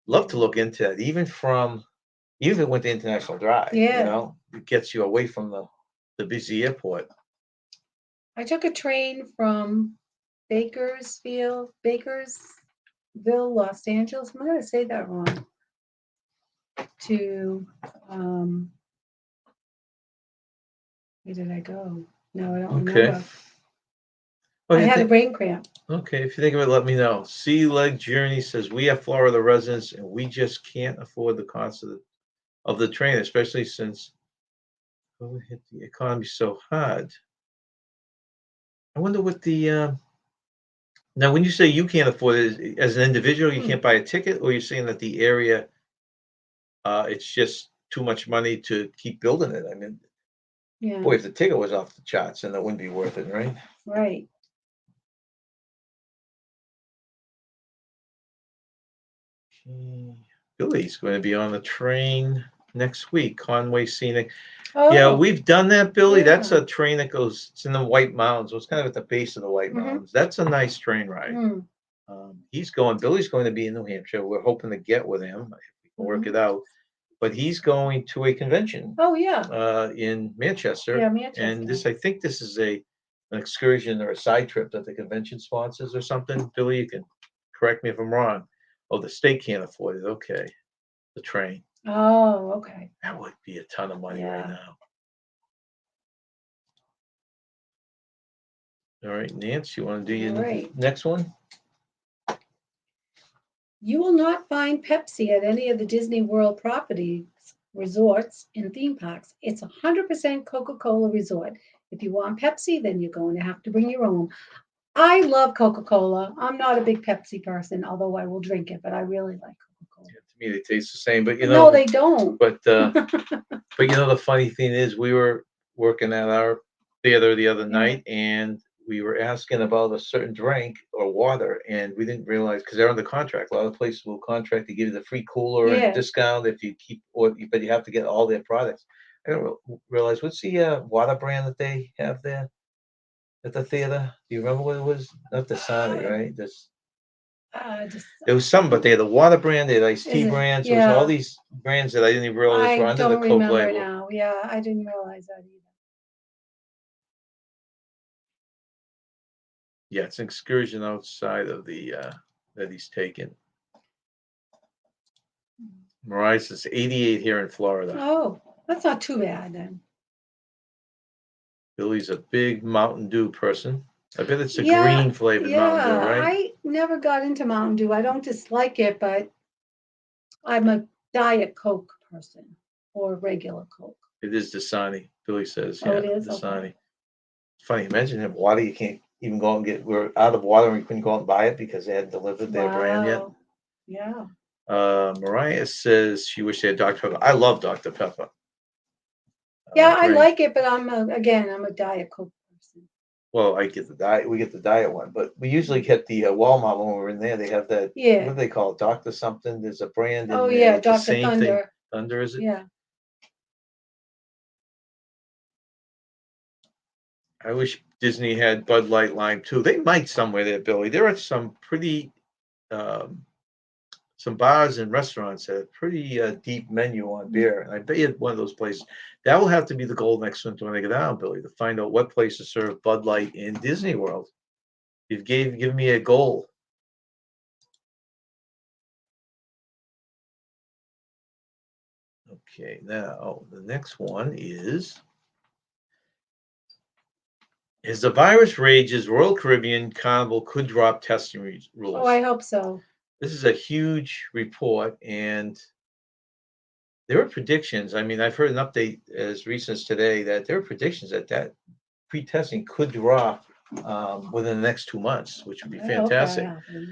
Love to look into that, even if it went to International Drive, Yeah. it gets you away from the busy airport. I took a train from Bakersville, Los Angeles. I'm going to say that wrong. To where did I go? No, I don't Okay. remember. Oh, I you had a think, brain cramp. okay, if you think of it, let me know. Sea Leg Journey says we have Florida residents and we just can't afford the cost of the train, especially since we hit the economy so hard. I wonder what the now when you say you can't afford it as an individual, you Hmm. can't buy a ticket, or you're saying that the area it's just too much money to keep building it. I mean, Yeah. boy, if the ticket was off the charts, then that wouldn't be worth it, right? Right. Billy's going to be on the train next week, Conway Scenic. Oh. Yeah, we've done that, Billy. That's Yeah. a train that goes, it's in the White Mountains. So it's kind of at the base of the White Mhm. Mountains. That's a nice train ride. Mm. Billy's going to be in New Hampshire. We're hoping to get with him if we can work it out. But he's going to a convention Oh, yeah. in Manchester. Yeah, And Manchester. I think this is an excursion or a side trip that the convention sponsors or something. Billy, you can correct me if I'm wrong. Oh, the state can't afford it. Okay. The train. Oh, okay. That would be a ton of money right Yeah. now. All right, Nance, you want to do your All right. next one? You will not find Pepsi at any of the Disney World properties, resorts, and theme parks. It's 100% Coca-Cola resort. If you want Pepsi, then you're going to have to bring your own. I love Coca-Cola. I'm not a big Pepsi person, although I will drink it, but I really like Coca-Cola. Yeah, to me, they taste the same, but No, they don't. But the funny thing is, we were working at our theater the other Yeah. night, and we were asking about a certain drink or water, and we didn't realize because they're under contract. A lot of places will contract to give you the free cooler and Yeah. discount if you keep, but you have to get all their products. I don't realize what's the water brand that they have there at the theater. Do you remember what it was? Not Dasani, right? It was some, but they had the water brand, they had iced tea Is it? brands. It was all Yeah. these brands that I didn't even realize were I under the don't Coke remember label. now. Yeah, I didn't realize that either. Yeah, it's an excursion outside of the that he's taken. Mariah says 88 here in Florida. Oh, that's not too bad then. Billy's a big Mountain Dew person. I bet it's a Yeah, green flavored Mountain Dew, right? I never got into Mountain Dew. I don't dislike it, but I'm a Diet Coke person. or regular Coke? It is Dasani, Billy says. Oh, Yeah, it is? Dasani. Okay. It's funny, imagine have water, you can't even go out and get, we're out of water and we couldn't go out and buy it because they hadn't delivered their brand yet. Wow. Yeah. Mariah says she wished they had Dr. Pepper. I love Dr. Pepper. Yeah, I Right. like it, but I'm a Diet Coke person. Well, I get the diet. We get the diet one, but we usually get the Walmart when we're in there. They have that. Yeah. What do they call it? Doctor something. There's a brand in Oh there. yeah, It's the Dr. same thing. Thunder. Thunder, is it? Yeah. I wish Disney had Bud Light Lime too. They might somewhere there, Billy. There are some pretty, some bars and restaurants that have pretty deep menu on beer, and I bet you one of those places. That will have to be the goal next winter when I get down, Billy, to find out what places serve Bud Light in Disney World. You've given me a goal. Okay, now the next one is, as the virus rages, Royal Caribbean Carnival could drop testing rules. Oh, I hope so. This is a huge report, and there are predictions. I mean, I've heard an update as recent as today that there are predictions that pre-testing could drop within the next 2 months, which would be I hope that fantastic. happens.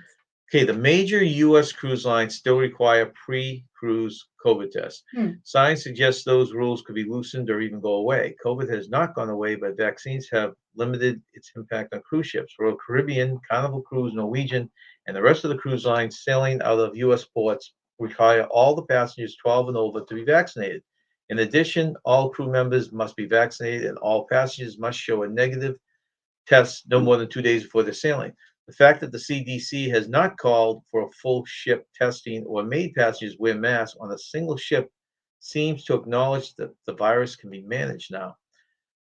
Okay, the major U.S. cruise lines still require pre-cruise COVID tests. Signs suggest those rules could be loosened or even go away. COVID has not gone away, but vaccines have limited its impact on cruise ships. Royal Caribbean, Carnival Cruise, Norwegian, and the rest of the cruise lines sailing out of U.S. ports require all the passengers 12 and over to be vaccinated. In addition, all crew members must be vaccinated, and all passengers must show a negative test no more than 2 days before they're sailing. The fact that the CDC has not called for a full ship testing or made passengers wear masks on a single ship seems to acknowledge that the virus can be managed now.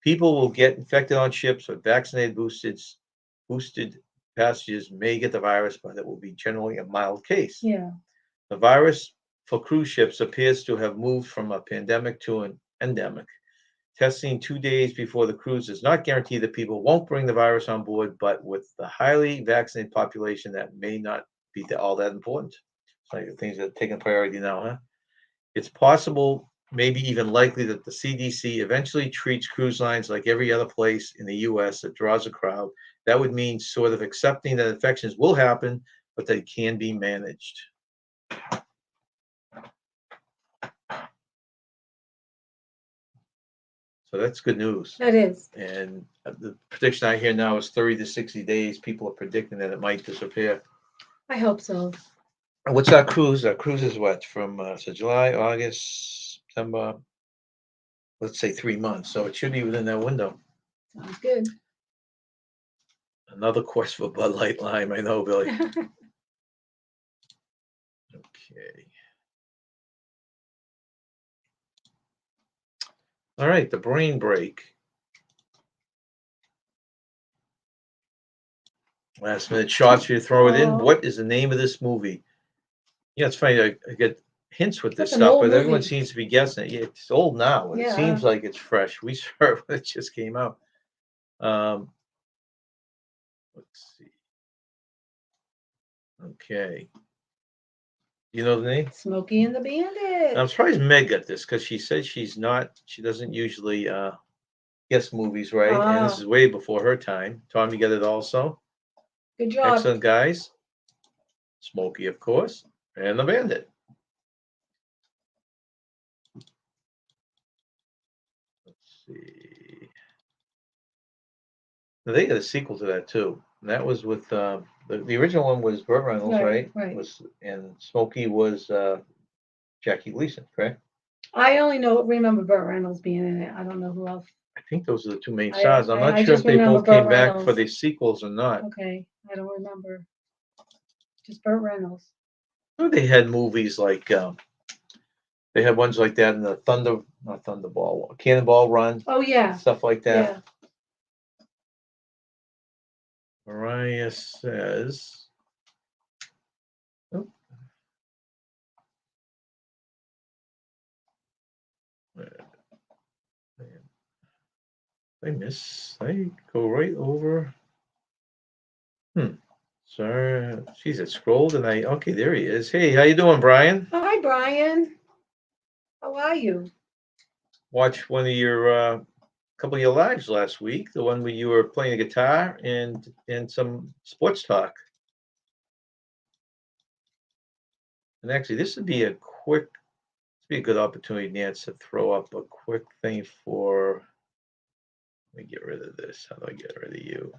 People will get infected on ships, but vaccinated boosted passengers may get the virus, but it will be generally a mild case. Yeah. The virus for cruise ships appears to have moved from a pandemic to an endemic. Testing 2 days before the cruise does not guarantee that people won't bring the virus on board, but with the highly vaccinated population, that may not be all that important. It's like the things that are taking priority now, huh? It's possible, maybe even likely, that the CDC eventually treats cruise lines like every other place in the U.S. that draws a crowd. That would mean sort of accepting that infections will happen, but they can be managed. So that's good news. That is. And the prediction I hear now is 30 to 60 days. People are predicting that it might disappear. I hope so. And what's our cruise? Our cruise is what? From so July, August, September, let's say 3 months. So it should be within that window. Sounds good. Another course for Bud Light Lime. I know, Billy. Okay. All right, the brain break. Last minute shots for you to throw it in. Oh. What is the name of this movie? Yeah, it's funny. I get hints with this That's an stuff, old but everyone movie. seems to be guessing it. Yeah, it's old now, but it Yeah. seems like it's fresh. We saw it when it just came out. Let's see. Okay. You know the name? Smokey and the Bandit. I'm surprised Meg got this because she said she doesn't usually guess movies, right? And this Ah. is way before her time. Tommy got it also. Good job. Excellent, guys. Smokey, of course, and the Bandit. Let's see. Now, they got a sequel to that too. And that was with the original one was Burt Reynolds, right? Right. And Smokey was Jackie Gleason, correct? I only remember Burt Reynolds being in it. I don't know who else. I think those are the two main stars. I'm not I sure just if they remember both came Burt back for Reynolds. the sequels or not. Okay, I don't remember. Just Burt Reynolds. I know they had movies like they had ones like that in the Cannonball Run, Oh yeah. stuff like that. Yeah. Mariah says, oh. I go right over. Sorry, geez, it scrolled and okay, there he is. Hey, how you doing, Brian? Hi, Brian. How are you? watched one of your couple of your lives last week, the one where you were playing the guitar and some sports talk. And actually, this would be a good opportunity, Nance, to throw up a quick thing for. Let me get rid of this. How do I get rid of you?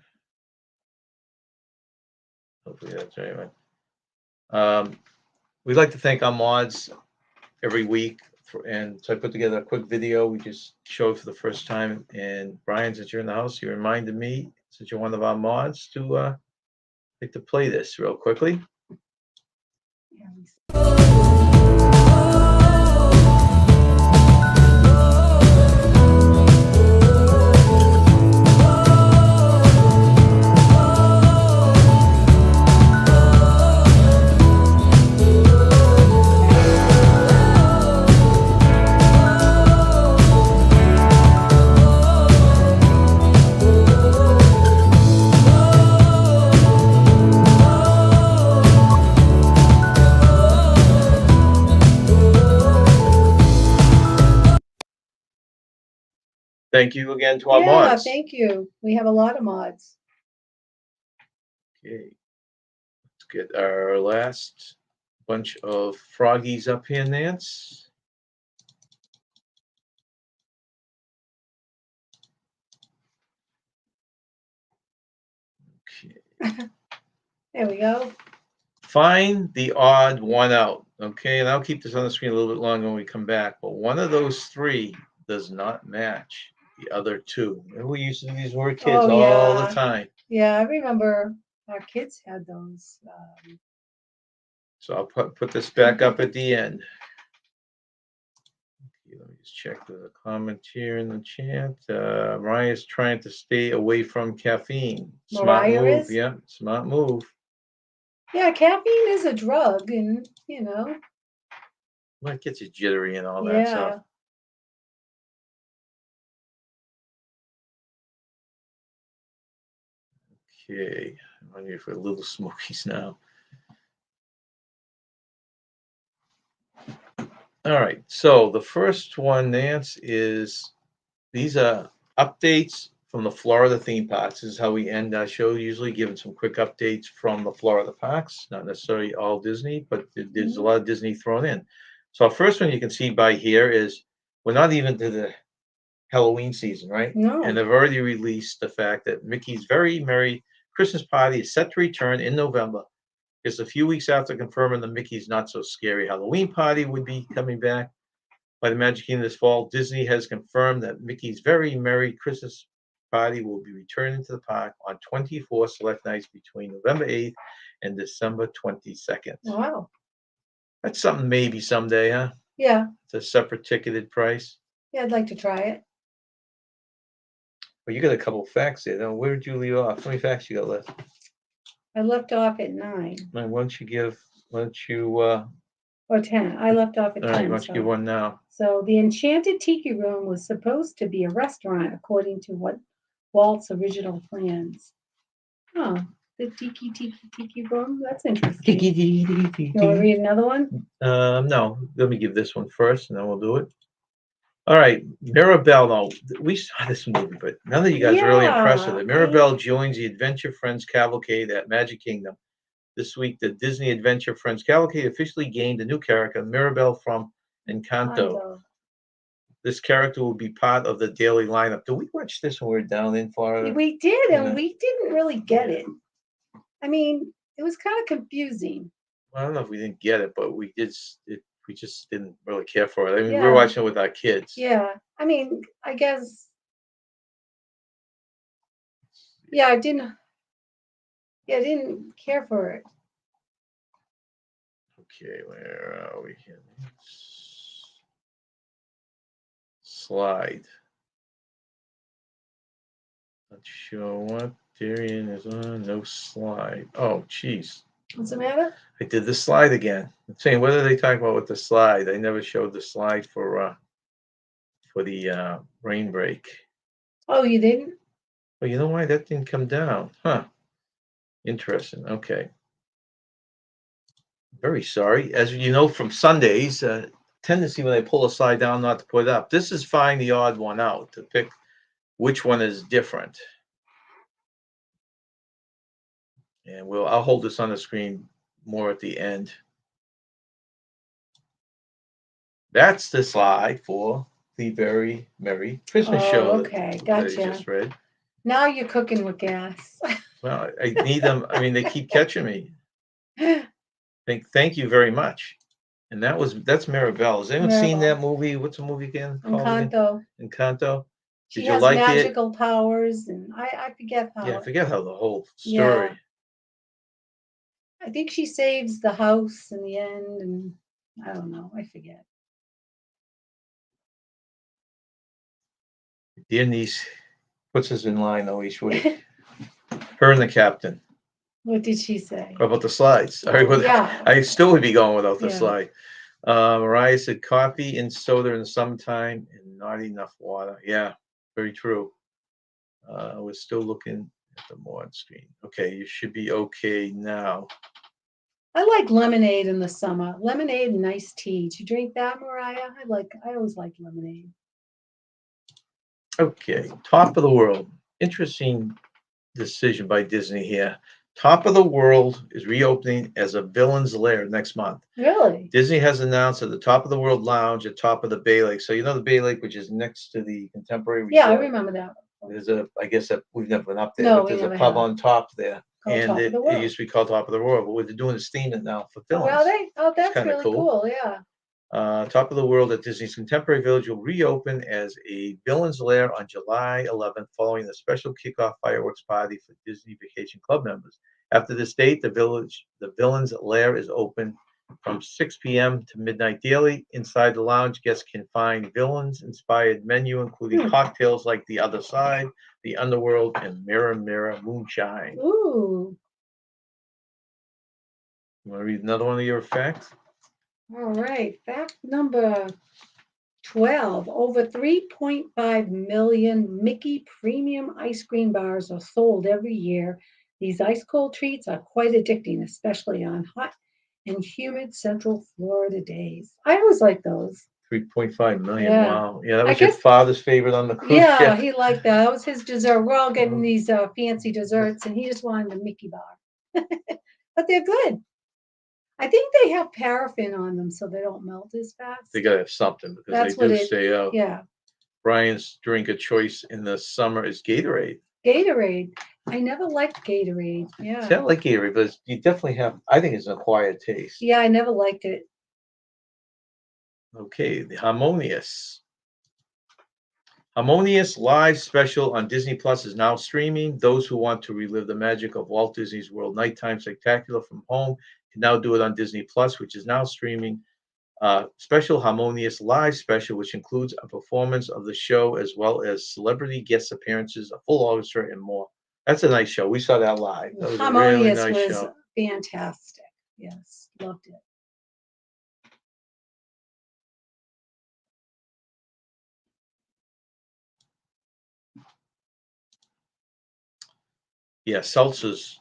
Hopefully that's right. We'd like to thank our mods every week, and so I put together a quick video we just showed for the first time. And Brian, since you're in the house, you reminded me, since you're one of our mods, to play this real quickly. Thank you again to our mods. Thank you. We have a lot of mods. Okay, let's get our last bunch of froggies up here, Nance. Okay. There we go. Find the odd one out. Okay, and I'll keep this on the screen a little bit longer when we come back. But one of those three does not match the other two. And we used to do these word kids all the time. Yeah, I remember our kids had those. So I'll put this back up at the end. Okay, let me just check the comment here in the chat. Mariah's trying to stay away from caffeine. Smart Mariah move. is? Yeah, smart move. Yeah, caffeine is a drug, and Well, it gets you jittery and all that stuff. Okay, I'm here for Little Smokies now. All right, so the first one, Nance, is these are updates from the Florida theme parks. This is how we end our show, usually giving some quick updates from the Florida parks, not necessarily all Disney, but there's a lot of Disney thrown in. So our first one you can see by here is we're not even to the Halloween season, right? No. And they've already released the fact that Mickey's Very Merry Christmas Party is set to return in November. Just a few weeks after confirming the Mickey's Not So Scary Halloween Party would be coming back by the Magic Kingdom this fall, Disney has confirmed that Mickey's Very Merry Christmas Party will be returning to the park on 24 select nights between November 8th and December 22nd. Wow. That's something maybe someday, huh? Yeah. It's a separate ticketed price. Yeah, I'd like to try it. Well, you got a couple facts there. Now, where did you leave off? How many facts you got left? I left off at 9. Why don't you or 10. I left off at all 10. right, why don't you give one now? So the Enchanted Tiki Room was supposed to be a restaurant, according to what Walt's original plans. Oh, the Tiki Room? That's interesting. You want to read another one? No, let me give this one first, and then we'll do it. All right, Mirabelle. No, we saw this movie, but none of you guys are really impressed with it. Mirabelle joins the Adventure Friends Cavalcade at Magic Kingdom. This week, the Disney Adventure Friends Cavalcade officially gained a new character, Mirabelle from Encanto. This character will be part of the daily lineup. Did we watch this when we were down in Florida? We did, and we didn't really get it. I mean, it was kind of confusing. I don't know if we didn't get it, but we just didn't really care for it. I mean, we were watching it with our kids. Yeah, I mean, I guess. Yeah, I didn't care for it. Okay, where are we here? Slide. Not sure what Darian is on. No slide. Oh, geez. What's the matter? I did the slide again. I'm saying, what are they talking about with the slide? I never showed the slide for the rain break. Oh, you didn't? Well, you know why that didn't come down? Huh. Interesting. Okay. Very sorry. As you know from Sundays, tendency when I pull a slide down not to put it up. This is find the odd one out to pick which one is different. And I'll hold this on the screen more at the end. That's the slide for the Very Merry Christmas show. Okay, that I gotcha. just read. Now you're cooking with gas. Well, I need them. I mean, they keep catching me. Thank you very much. And that's Maribel. Has anyone seen that movie? What's the movie again called again? Encanto. Encanto. She Did you has like it? magical powers, and I forget how. Yeah, I forget how the whole story. Yeah. I think she saves the house in the end, and I don't know. I forget. Dear niece puts us in line though each week. Her and the captain. What did she say? How about the slides? Sorry, Yeah. I still would be going without the Yeah. slide. Mariah said coffee and soda in the summertime and not enough water. Yeah, very true. We're still looking at the mod screen. Okay, you should be okay now. I like lemonade in the summer. Lemonade and iced tea. Do you drink that, Mariah? I always like lemonade. Okay, Top of the World. Interesting decision by Disney here. Top of the World is reopening as a villain's lair next month. Really? Disney has announced that the Top of the World Lounge at top of the Bay Lake. So you know the Bay Lake, which is next to the Contemporary Resort. Yeah, I remember that. There's I guess we've never been up there, No, but we there's a never pub have. on top there. Called And Top of the World. it used to be called Top of the World, but they're doing is theming now for villains. Well, that's kinda really cool. cool. Yeah. Top of the World at Disney's Contemporary Village will reopen as a villain's lair on July 11th, following the special kickoff fireworks party for Disney Vacation Club members. After this date, the villain's lair is open from 6 p.m. to midnight daily. Inside the lounge, guests can find villains-inspired menu, including cocktails like The Other Side, The Underworld, and Mirror Mirror Moonshine. Ooh. You want to read another one of your facts? All right. Fact number 12. Over 3.5 million Mickey premium ice cream bars are sold every year. These ice cold treats are quite addicting, especially on hot and humid Central Florida days. I always like those. 3.5 million. Yeah. Wow. Yeah, that I was your guess- father's favorite on the cruise Yeah, ship. he liked that. That was his dessert. We're all getting these fancy desserts, and he just wanted the Mickey bar. But they're good. I think they have paraffin on them so they don't melt as fast. They gotta have something because That's they what do it- stay out. Yeah. Brian's drink of choice in the summer is Gatorade. Gatorade. I never liked Gatorade. See, Yeah. I like Gatorade, but you definitely have. I think it's an acquired taste. Yeah, I never liked it. Okay, the Harmonious. Harmonious live special on Disney Plus is now streaming. Those who want to relive the magic of Walt Disney's World Nighttime Spectacular from home can now do it on Disney Plus, which is now streaming. Special Harmonious live special, which includes a performance of the show as well as celebrity guest appearances, a full orchestra, and more. That's a nice show. We saw that live. That was Harmonious a really nice was show. fantastic. Yes, loved it. Yeah, Seltzer's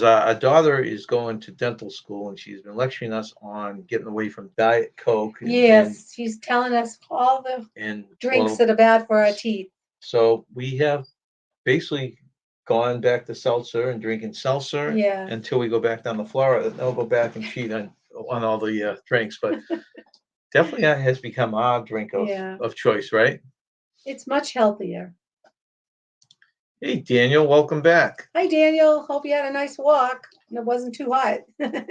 our daughter is going to dental school, and she's been lecturing us on getting away from Diet Coke. Yes, she's telling us all the and drinks well, that are bad for our teeth. so we have basically gone back to seltzer and drinking seltzer Yeah. until we go back down to Florida. Then we'll go back and cheat on all the drinks, but definitely that has become our drink Yeah. of choice, right? It's much healthier. Hey, Daniel, welcome back. Hi, Daniel. Hope you had a nice walk and it wasn't too hot.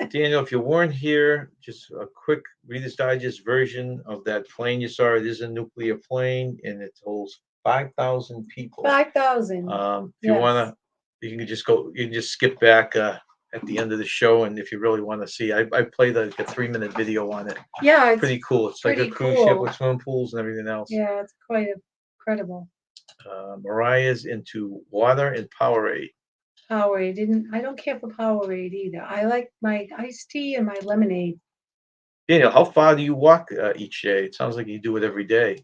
Daniel, if you weren't here, just a quick Reader's Digest version of that plane you saw. It is a nuclear plane, and it holds 5,000 people. 5,000. If Yes. you wanna, you can just go. You can just skip back at the end of the show, and if you really want to see, I played like a 3-minute video on it. Yeah, it's Pretty cool. It's like a pretty cruise ship cool. with swimming pools and everything else. Yeah, it's quite incredible. Mariah's into water and Powerade. Powerade. I don't care for Powerade either. I like my iced tea and my lemonade. Daniel, how far do you walk each day? It sounds like you do it every day.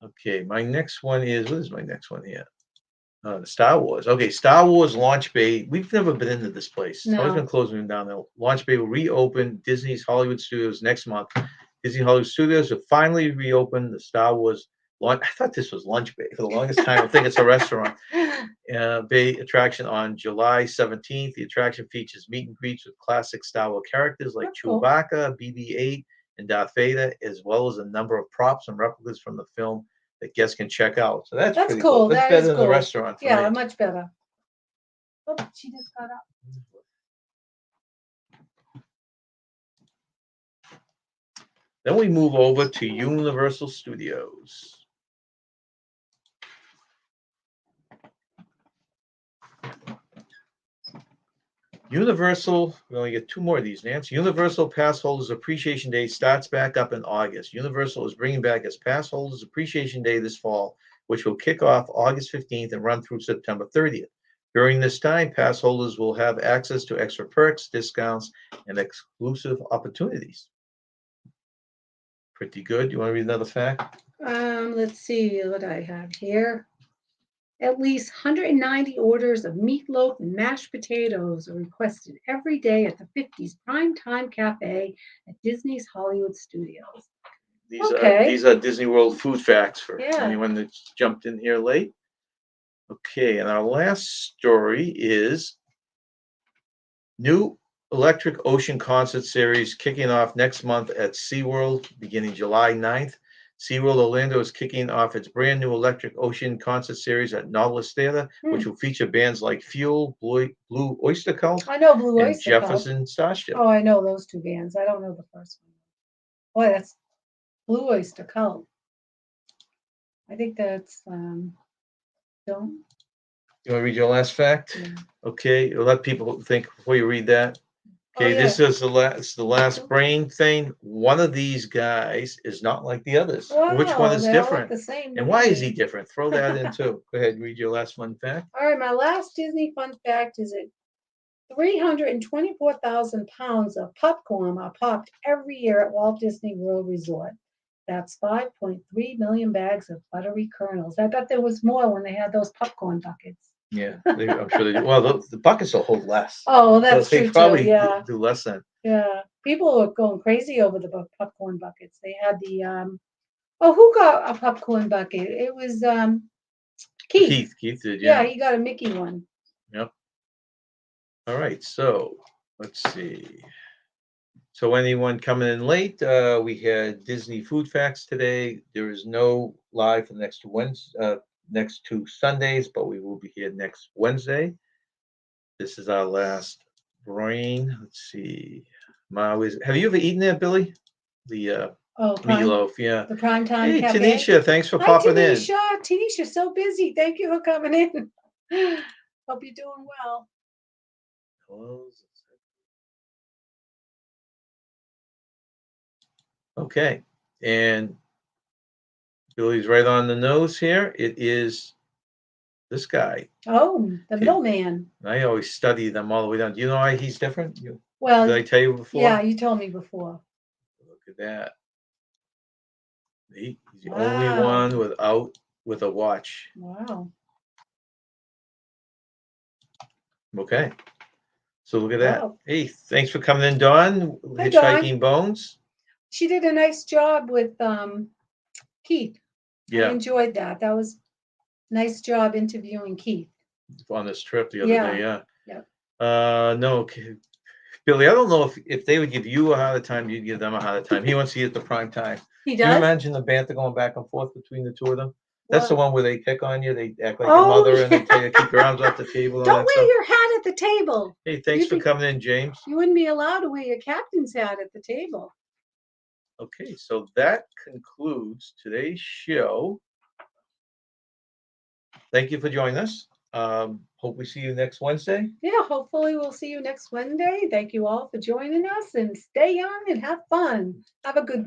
Okay, my next one is, what is my next one here? Star Wars. Okay, Star Wars Launch Bay. We've never been into this place. It's always No. been closing down there. Launch Bay will reopen Disney's Hollywood Studios next month. Disney Hollywood Studios will finally reopen the Star Wars launch. I thought this was Lunch Bay for the longest time. I think it's a restaurant. Bay attraction on July 17th. The attraction features meet and greets with classic Star Wars characters like That's cool. Chewbacca, BB-8, and Darth Vader, as well as a number of props and replicas from the film that guests can check out. So that's That's pretty cool. That's That better is than the cool. restaurant for Yeah, me. much better. Oh, she just got up. Then we move over to Universal Studios. Universal, we only get two more of these, Nance. Universal Pass Holders Appreciation Day starts back up in August. Universal is bringing back its Pass Holders Appreciation Day this fall, which will kick off August 15th and run through September 30th. During this time, pass holders will have access to extra perks, discounts, and exclusive opportunities. Pretty good. You want to read another fact? Let's see what I have here. At least 190 orders of meatloaf and mashed potatoes are requested every day at the 50s Primetime Cafe at Disney's Hollywood Studios. These are Disney World food facts for Yeah. anyone that's jumped in here late. Okay, and our last story is new Electric Ocean concert series kicking off next month at SeaWorld beginning July 9th. SeaWorld Orlando is kicking off its brand new Electric Ocean concert series at Nautilus Theater, which will feature bands like Fuel, Blue Oyster Cult, I know Blue and Oyster Cult. Jefferson Starship. Oh, I know those two bands. I don't know the first one. Boy, that's Blue Oyster Cult. I think that's don't. You want to read your last fact? Yeah. Okay, you'll let people think before you read that. Okay, Oh, this is the last brain thing. One of these guys is not like the others. Which one Wow, is they all look different? the same to And why is me. he different? Throw that in too. Go ahead, read your last fun fact. All right, my last Disney fun fact is that 324,000 pounds of popcorn are popped every year at Walt Disney World Resort. That's 5.3 million bags of buttery kernels. I bet there was more when they had those popcorn buckets. Yeah, I'm sure they do. Well, the buckets will hold less. Oh, that's So they true probably too. Yeah, do less than. yeah. People were going crazy over the popcorn buckets. They had the Oh, who got a popcorn bucket? It was Keith. Keith did, Yeah, yeah. he got a Mickey one. Yep. All right, so let's see. So anyone coming in late, we had Disney food facts today. There is no live for the next two Sundays, but we will be here next Wednesday. This is our last brain. Let's see. Have you ever eaten there, Billy? The meatloaf, yeah. The Primetime Hey, Cafe. Tanisha, thanks for Hi, popping Tanisha. Tanisha's so busy. Thank you for coming in. Hope you're doing well. in. Okay, and Billy's right on the nose here. It is this guy. Oh, the Okay. middleman. I always study them all the way down. Do you know why he's different? Did Well, I tell you before? yeah, you told me before. Look at that. He's the Wow. only one with a watch. Wow. Okay. So look at that. Wow. Hey, thanks for coming in, Dawn. Hi, Hitchhiking Bones. She did a nice job with Keith. I Yeah, enjoyed that. That was a nice job interviewing Keith. on this trip the other day. Yeah. Yep. No, okay. Billy, I don't know if they would give you a harder time, you'd give them a harder time. He wants to eat at the prime time. He Can you does? imagine the banter going back and forth between the two of them? That's the What? one where they pick on you, they act like Oh, your mother, and they yeah. tell you to keep your arms off the table and all Don't that wear stuff. your hat at the table. Hey, thanks You'd for be- coming in, James. You wouldn't be allowed to wear your captain's hat at the table. Okay, so that concludes today's show. Thank you for joining us. Hope we see you next Wednesday. Yeah, hopefully we'll see you next Wednesday. Thank you all for joining us and stay young and have fun. Have a good